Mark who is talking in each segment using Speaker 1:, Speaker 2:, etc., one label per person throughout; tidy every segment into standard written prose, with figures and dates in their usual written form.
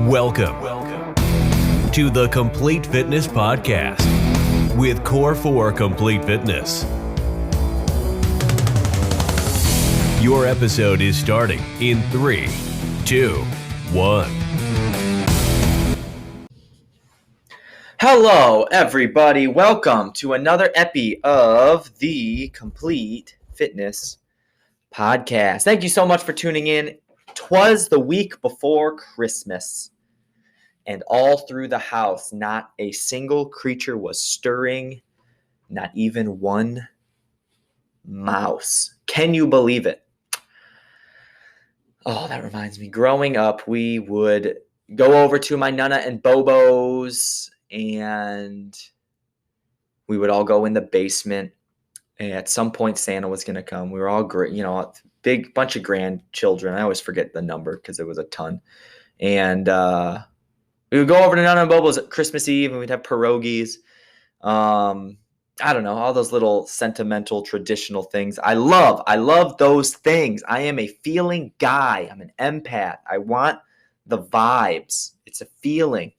Speaker 1: Welcome to the Complete Fitness Podcast with Core 4 Complete Fitness. Your episode is starting in 3, 2, 1.
Speaker 2: Hello, everybody. Welcome to another epi of the Complete Fitness Podcast. Thank you so much for tuning in. 'Twas the week before Christmas, and all through the house, not a single creature was stirring, not even one mouse. Can you believe it? Oh, that reminds me. Growing up, we would go over to my Nana and Bobo's, and we would all go in the basement. And at some point, Santa was going to come. We were all great, a big bunch of grandchildren. I always forget the number because it was a ton. And we would go over to Nana and Bobo's at Christmas Eve, and we'd have pierogies. I don't know, all those little sentimental, traditional things. I love those things. I am a feeling guy. I'm an empath. I want the vibes. It's a feeling.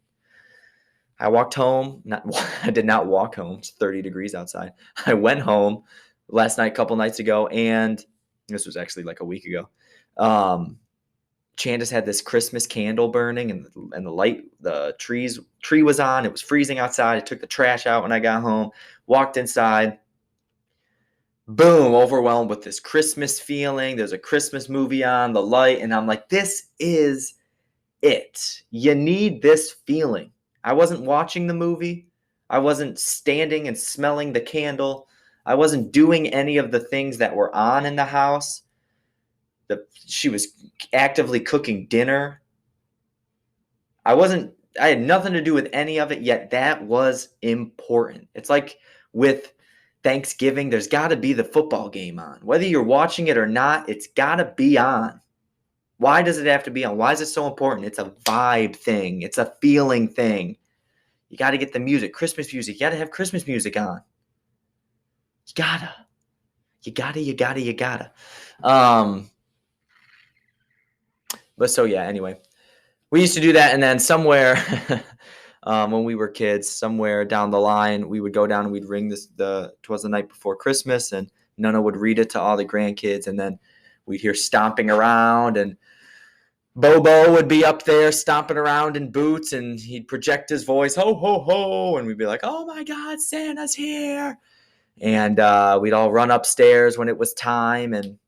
Speaker 2: I walked home. I did not walk home. It's 30 degrees outside. I went home last night, a couple nights ago, and this was actually like a week ago. Candace had this Christmas candle burning, and the tree was on. It was freezing outside. I took the trash out when I got home, walked inside. Boom, overwhelmed with this Christmas feeling. There's a Christmas movie on, the light, and I'm like, this is it. You need this feeling. I wasn't watching the movie. I wasn't standing and smelling the candle. I wasn't doing any of the things that were on in the house. She was actively cooking dinner. I had nothing to do with any of it, yet that was important. It's like with Thanksgiving, there's got to be the football game on. Whether you're watching it or not, it's got to be on. Why does it have to be on? Why is it so important? It's a vibe thing. It's a feeling thing. You got to get the music, Christmas music. You got to have Christmas music on. You gotta. But so, yeah, anyway, we used to do that. And then somewhere when we were kids, somewhere down the line, we would go down and we'd ring 'twas the night before Christmas, and Nana would read it to all the grandkids. And then we'd hear stomping around, and Bobo would be up there stomping around in boots, and he'd project his voice, ho, ho, ho. And we'd be like, oh my God, Santa's here. And we'd all run upstairs when it was time, and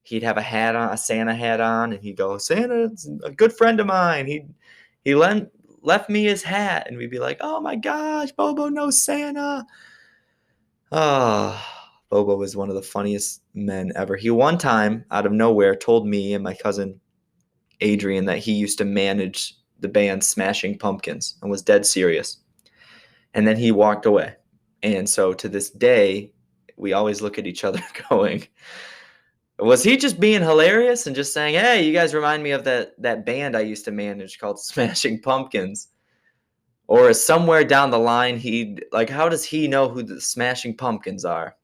Speaker 2: he'd have a Santa hat on, and he'd go, Santa's a good friend of mine. He left me his hat. And we'd be like, oh my gosh, Bobo knows Santa. Oh, Bobo was one of the funniest men ever. He one time, out of nowhere, told me and my cousin Adrian that he used to manage the band Smashing Pumpkins and was dead serious. And then he walked away. And so to this day, we always look at each other going, was he just being hilarious and just saying, hey, you guys remind me of that band I used to manage called Smashing Pumpkins? Or is somewhere down the line, how does he know who the Smashing Pumpkins are?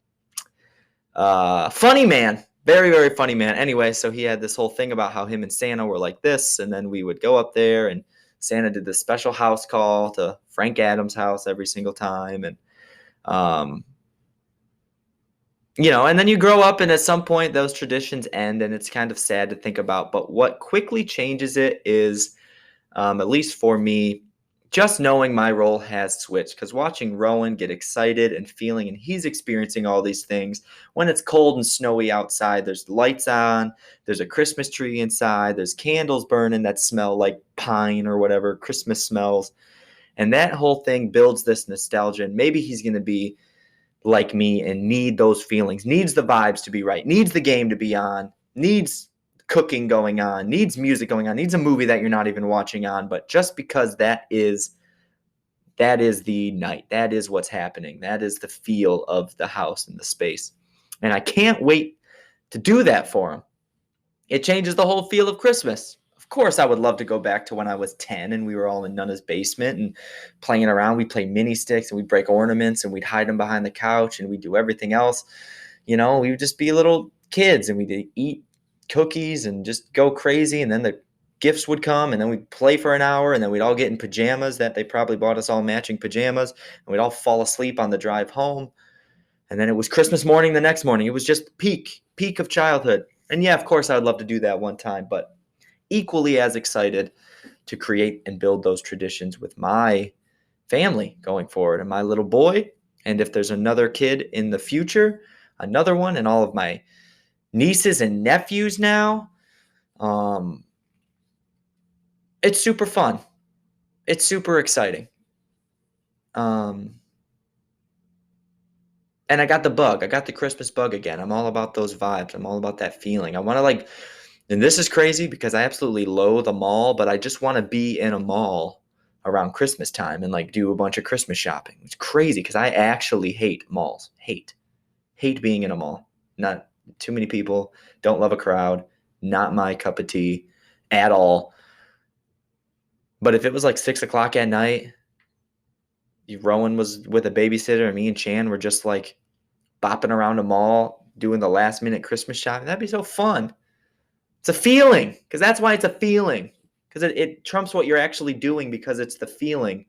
Speaker 2: Funny man. Very, very funny man. Anyway, so he had this whole thing about how him and Santa were like this, and then we would go up there, and Santa did this special house call to Frank Adams' house every single time, and and then you grow up, and at some point those traditions end, and it's kind of sad to think about. But what quickly changes it is, at least for me, just knowing my role has switched, because watching Rowan get excited and feeling, and he's experiencing all these things. When it's cold and snowy outside, there's lights on, there's a Christmas tree inside, there's candles burning that smell like pine or whatever, Christmas smells. And that whole thing builds this nostalgia. And maybe he's going to be like me and need those feelings, needs the vibes to be right, needs the game to be on, needs cooking going on, needs music going on, needs a movie that you're not even watching on. But just because that is the night, that is what's happening, that is the feel of the house and the space. And I can't wait to do that for him. It changes the whole feel of Christmas. Of course, I would love to go back to when I was 10 and we were all in Nana's basement and playing around. We'd play mini sticks and we'd break ornaments and we'd hide them behind the couch and we'd do everything else. We would just be little kids and we'd eat cookies and just go crazy. And then the gifts would come, and then we'd play for an hour, and then we'd all get in pajamas that they probably bought us all matching pajamas, and we'd all fall asleep on the drive home. And then it was Christmas morning the next morning. It was just peak of childhood. And yeah, of course, I would love to do that one time, but equally as excited to create and build those traditions with my family going forward and my little boy. And if there's another kid in the future, another one, and all of my nieces and nephews now, it's super fun. It's super exciting. And I got the bug. I got the Christmas bug again. I'm all about those vibes. I'm all about that feeling. I want to and this is crazy because I absolutely loathe a mall, but I just want to be in a mall around Christmas time and do a bunch of Christmas shopping. It's crazy because I actually hate malls. Hate being in a mall. Not too many people. Don't love a crowd. Not my cup of tea at all. But if it was 6 o'clock at night, Rowan was with a babysitter and me and Chan were just bopping around a mall doing the last minute Christmas shopping, that'd be so fun. It's a feeling, because that's why it's a feeling, because it trumps what you're actually doing, because it's the feeling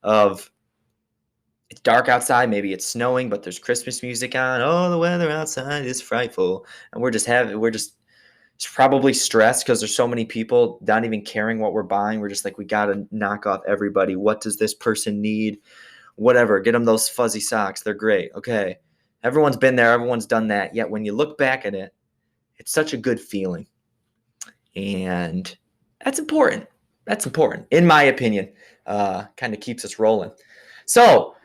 Speaker 2: of it's dark outside, maybe it's snowing, but there's Christmas music on. Oh, the weather outside is frightful. And it's probably stressed because there's so many people not even caring what we're buying. We're just we got to knock off everybody. What does this person need? Whatever. Get them those fuzzy socks. They're great. Okay. Everyone's been there. Everyone's done that. Yet when you look back at it, it's such a good feeling. And that's important. That's important, in my opinion. Kind of keeps us rolling. So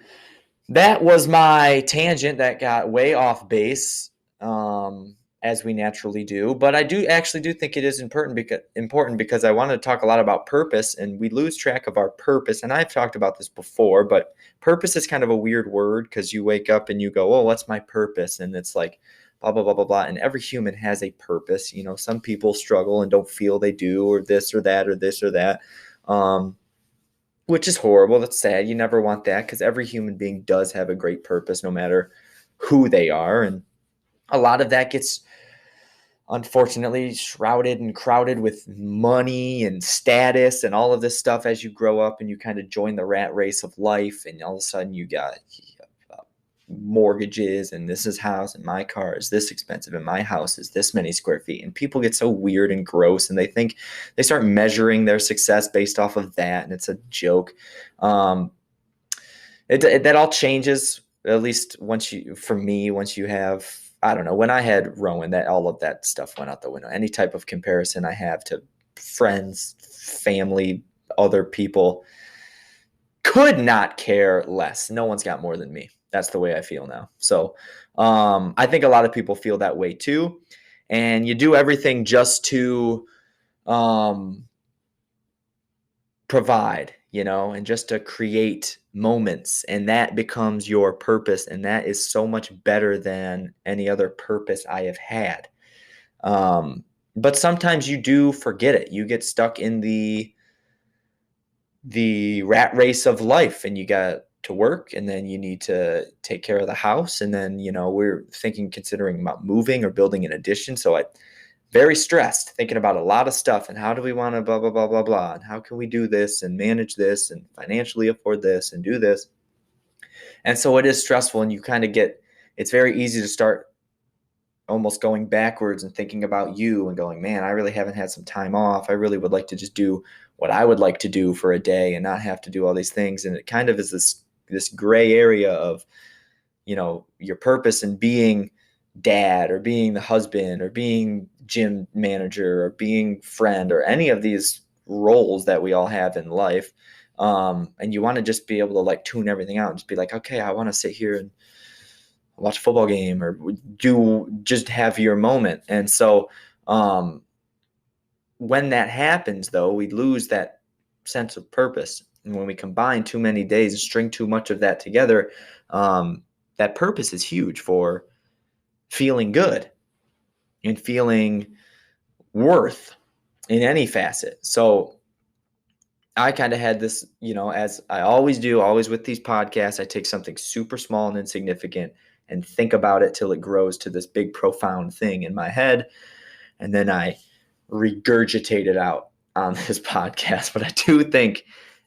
Speaker 2: that was my tangent that got way off base, as we naturally do. But I do think it is important because I want to talk a lot about purpose, and we lose track of our purpose. And I've talked about this before, but purpose is kind of a weird word because you wake up and you go, oh, what's my purpose? And it's blah, blah, blah, blah, blah. And every human has a purpose. Some people struggle and don't feel they do, or this or that, or this or that. Which is horrible. That's sad. You never want that, because every human being does have a great purpose, no matter who they are. And a lot of that gets, unfortunately, shrouded and crowded with money and status and all of this stuff as you grow up and you kind of join the rat race of life. And all of a sudden you got mortgages, and this is house, and my car is this expensive, and my house is this many square feet. And people get so weird and gross, and they start measuring their success based off of that, and it's a joke. That all changes, at least once you have, I don't know, when I had Rowan, that all of that stuff went out the window. Any type of comparison I have to friends, family, other people, could not care less. No one's got more than me. That's the way I feel now. So I think a lot of people feel that way too. And you do everything just to provide, and just to create moments. And that becomes your purpose. And that is so much better than any other purpose I have had. But sometimes you do forget it. You get stuck in the rat race of life, and you got to work, and then you need to take care of the house, and then we're considering about moving or building an addition. So I very stressed, thinking about a lot of stuff, and how do we want to blah blah blah blah blah, and how can we do this and manage this and financially afford this and do this. And so it is stressful, and you kind of it's very easy to start almost going backwards and thinking about you and going, man, I really haven't had some time off. I really would like to just do what I would like to do for a day and not have to do all these things. And it kind of is this gray area of, your purpose in being dad, or being the husband, or being gym manager, or being friend, or any of these roles that we all have in life. And you want to just be able to tune everything out and just be okay, I want to sit here and watch a football game, or just have your moment. And so when that happens, though, we lose that sense of purpose. And when we combine too many days and string too much of that together, that purpose is huge for feeling good and feeling worth in any facet. So I kind of had this, as I always do, always with these podcasts, I take something super small and insignificant and think about it till it grows to this big, profound thing in my head. And then I regurgitate it out on this podcast, but I do think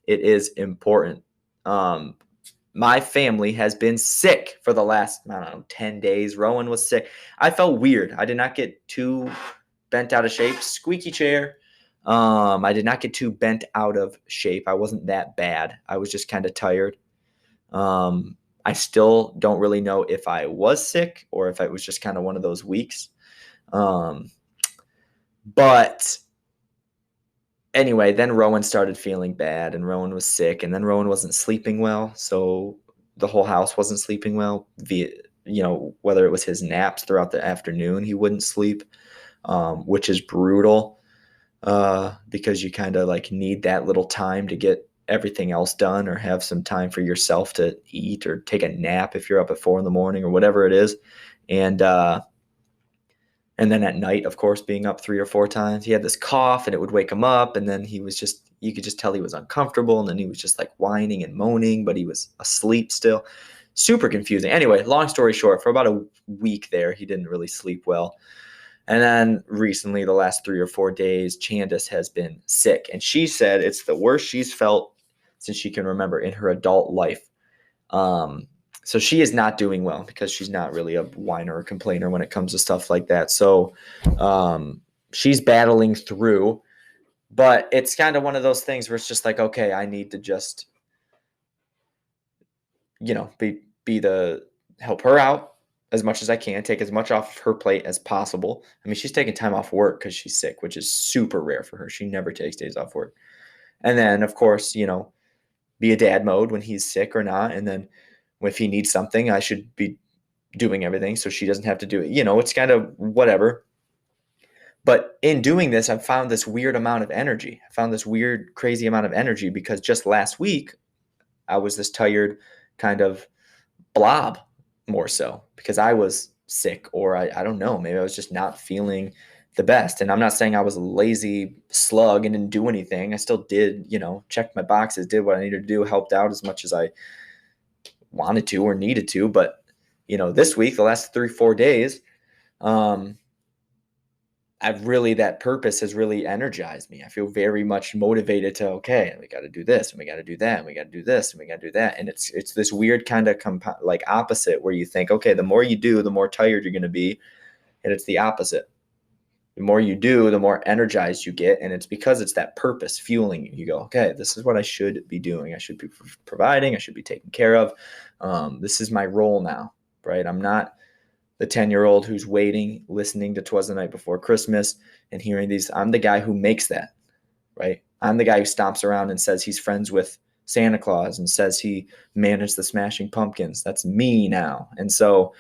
Speaker 2: it is important. My family has been sick for the last, 10 days. Rowan was sick. I felt weird. I did not get too bent out of shape. Squeaky chair. I did not get too bent out of shape. I wasn't that bad. I was just kind of tired. I still don't really know if I was sick or if it was just kind of one of those weeks. But anyway, then Rowan started feeling bad and Rowan was sick and then Rowan wasn't sleeping well. So the whole house wasn't sleeping well whether it was his naps throughout the afternoon, he wouldn't sleep, which is brutal because you kind of like need that little time to get everything else done or have some time for yourself to eat or take a nap if you're up at 4 a.m. or whatever it is. And then at night, of course, being up 3 or 4 times, he had this cough and it would wake him up. And then you could just tell he was uncomfortable. And then he was just like whining and moaning, but he was asleep still. Super confusing. Anyway, long story short, for about a week there, he didn't really sleep well. And then recently, the last 3 or 4 days, Candace has been sick. And she said it's the worst she's felt since she can remember in her adult life. So she is not doing well because she's not really a whiner or complainer when it comes to stuff like that. So she's battling through, but it's kind of one of those things where it's just like, okay, I need to just, help her out as much as I can, take as much off of her plate as possible. I mean, she's taking time off work because she's sick, which is super rare for her. She never takes days off work. And then, of course, be a dad mode when he's sick or not. And then if he needs something, I should be doing everything so she doesn't have to do it. It's kind of whatever. But in doing this, I've found this weird amount of energy. I found this weird, crazy amount of energy because just last week, I was this tired kind of blob more so because I was sick or I don't know, maybe I was just not feeling the best. And I'm not saying I was a lazy slug and didn't do anything. I still did, checked my boxes, did what I needed to do, helped out as much as I wanted to or needed to. But, this week, the last 3-4 days, that purpose has really energized me. I feel very much motivated to, okay, we got to do this and we got to do that and we got to do this and we got to do that. And it's this weird kind of opposite where you think, okay, the more you do, the more tired you're going to be. And it's the opposite. The more you do, the more energized you get. And it's because it's that purpose fueling you. You go, okay, this is what I should be doing. I should be providing. I should be taken care of. This is my role now, right? I'm not the 10-year-old who's waiting, listening to 'Twas the Night Before Christmas and hearing these. I'm the guy who makes that, right? I'm the guy who stomps around and says he's friends with Santa Claus and says he managed the Smashing Pumpkins. That's me now. And so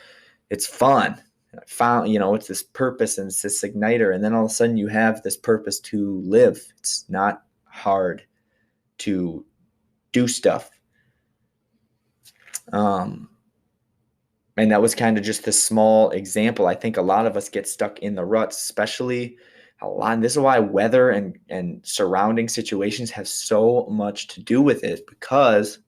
Speaker 2: it's fun. I found, it's this purpose and it's this igniter. And then all of a sudden you have this purpose to live. It's not hard to do stuff. And that was kind of just this small example. I think a lot of us get stuck in the ruts, especially a lot. And this is why weather and surrounding situations have so much to do with it, because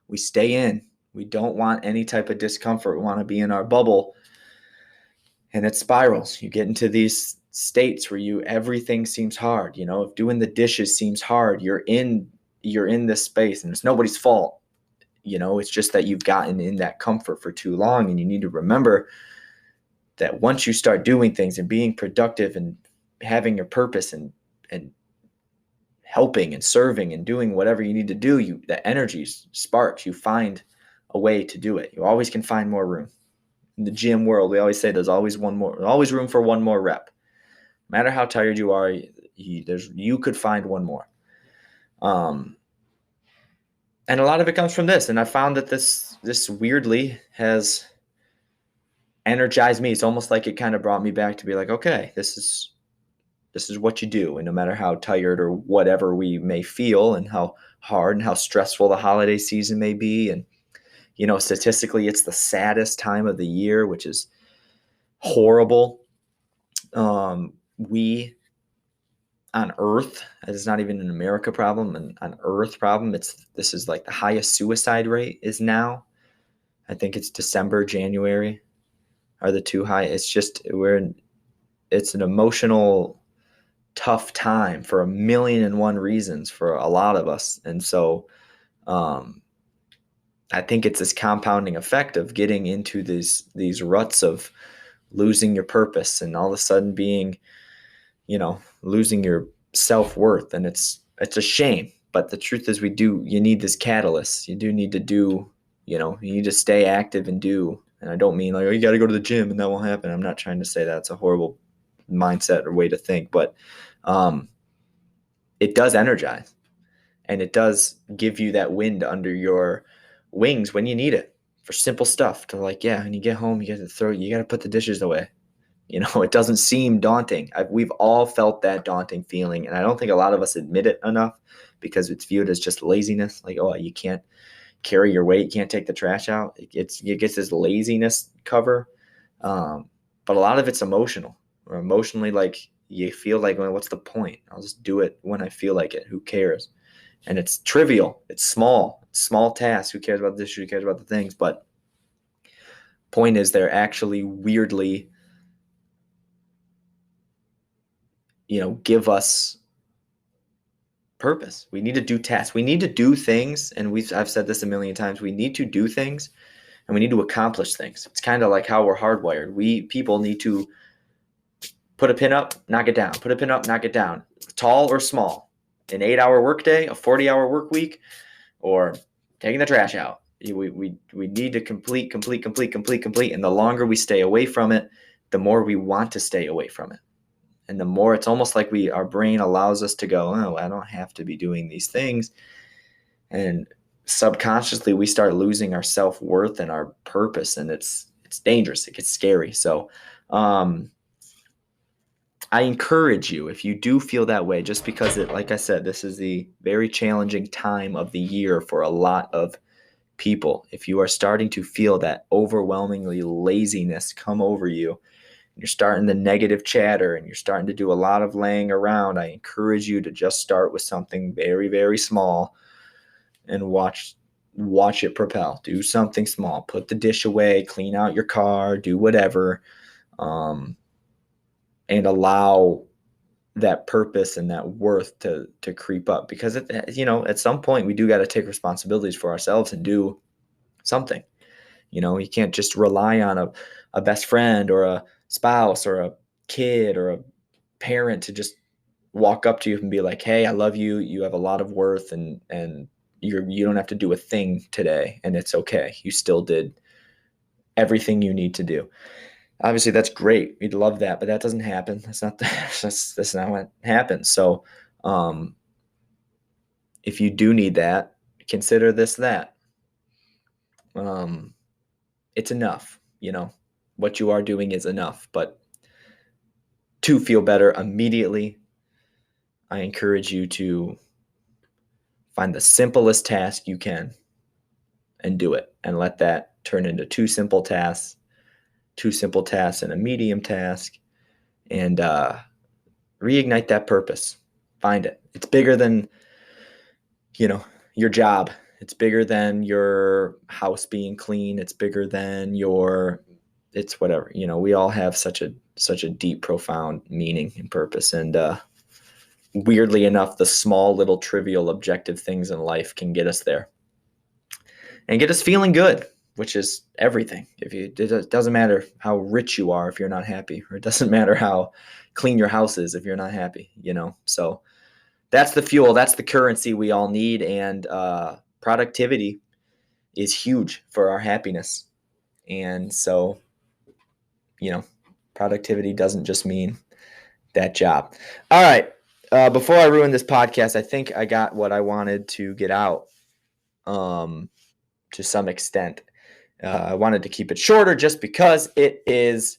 Speaker 2: we stay in. We don't want any type of discomfort. We want to be in our bubble. And it spirals. You get into these states where everything seems hard. If doing the dishes seems hard, you're in this space and it's nobody's fault. It's just that you've gotten in that comfort for too long. And you need to remember that once you start doing things and being productive and having your purpose and helping and serving and doing whatever you need to do, the energy sparks. You find a way to do it. You always can find more room. In the gym world, we always say there's always room for one more rep. No matter how tired you are, you could find one more. And a lot of it comes from this. And I found that this weirdly has energized me. It's almost like it kind of brought me back to be like, okay, this is what you do. And no matter how tired or whatever we may feel and how hard and how stressful the holiday season may be. And, statistically, it's the saddest time of the year, which is horrible. We on Earth, it's not even an America problem, and on Earth problem, this is like the highest suicide rate is now. I think it's December, January are the two high. It's just it's an emotional tough time for 1,000,001 reasons for a lot of us. And so I think it's this compounding effect of getting into these ruts of losing your purpose and all of a sudden being, losing your self-worth. And it's a shame. But the truth is you need this catalyst. You do need to do, you need to stay active and do. And I don't mean like, oh, you got to go to the gym and that won't happen. I'm not trying to say that's a horrible mindset or way to think, but it does energize and it does give you that wind under your wings when you need it for simple stuff to like, yeah, when you get home, you got to put the dishes away. It doesn't seem daunting. We've all felt that daunting feeling. And I don't think a lot of us admit it enough because it's viewed as just laziness. Like, oh, you can't carry your weight. You can't take the trash out. It gets this laziness cover. But a lot of it's emotional or emotionally, like you feel like, well, what's the point? I'll just do it when I feel like it. Who cares? And it's trivial. It's small tasks. Who cares about this? Who cares about the things? But point is, they're actually weirdly, give us purpose. We need to do tasks. We need to do things. And I've said this a million times. We need to do things and we need to accomplish things. It's kind of like how we're hardwired. We people need to put a pin up, knock it down. Put a pin up, knock it down. Tall or small. An 8-hour workday, a 40-hour work week, or taking the trash out. We need to complete. And the longer we stay away from it, the more we want to stay away from it. And the more it's almost like our brain allows us to go, oh, I don't have to be doing these things. And subconsciously we start losing our self-worth and our purpose. And it's dangerous. It gets scary. So I encourage you, if you do feel that way, just because like I said, this is the very challenging time of the year for a lot of people. If you are starting to feel that overwhelmingly laziness come over you, you're starting the negative chatter and you're starting to do a lot of laying around, I encourage you to just start with something very, very small and watch it propel. Do something small. Put the dish away, clean out your car, do whatever. And allow that purpose and that worth to creep up, because at some point we do got to take responsibilities for ourselves and do something. You can't just rely on a best friend or a spouse or a kid or a parent to just walk up to you and be like, hey, I love you. You have a lot of worth and you don't have to do a thing today and it's okay. You still did everything you need to do. Obviously, that's great. We'd love that, but that doesn't happen. That's not what happens. So if you do need that, consider that. It's enough. What you are doing is enough. But to feel better immediately, I encourage you to find the simplest task you can and do it, and let that turn into two simple tasks and a medium task, and reignite that purpose. Find it. It's bigger than, your job. It's bigger than your house being clean. It's bigger than it's whatever. We all have such a deep, profound meaning and purpose. And weirdly enough, the small, little, trivial, objective things in life can get us there and get us feeling good, which is everything. It doesn't matter how rich you are if you're not happy, or it doesn't matter how clean your house is if you're not happy, So that's the fuel, that's the currency we all need, and productivity is huge for our happiness. And so, productivity doesn't just mean that job. All right. Before I ruin this podcast, I think I got what I wanted to get out to some extent. I wanted to keep it shorter just because it is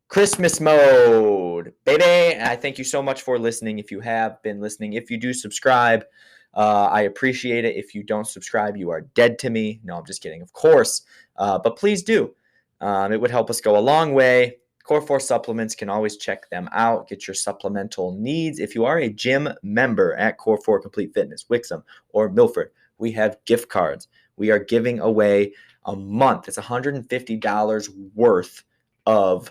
Speaker 2: Christmas mode, baby. I thank you so much for listening. If you have been listening, if you do subscribe, I appreciate it. If you don't subscribe, you are dead to me. No, I'm just kidding, of course. But please do. It would help us go a long way. Core 4 supplements, can always check them out. Get your supplemental needs. If you are a gym member at Core 4 Complete Fitness, Wixom, or Milford, we have gift cards. We are giving away a month. It's $150 worth of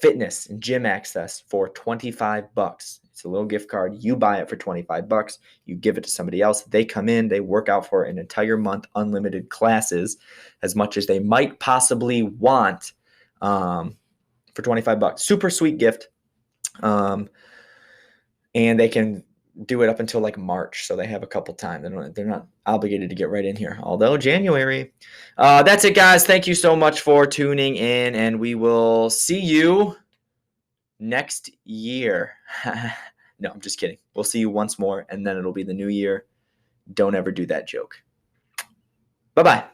Speaker 2: fitness and gym access for $25. It's a little gift card. You buy it for $25. You give it to somebody else. They come in, they work out for an entire month, unlimited classes, as much as they might possibly want, for $25. Super sweet gift. And they can do it up until like March. So they have a couple times. They're not obligated to get right in here. Although January. That's it, guys. Thank you so much for tuning in, and we will see you next year. No, I'm just kidding. We'll see you once more, and then it'll be the new year. Don't ever do that joke. Bye-bye.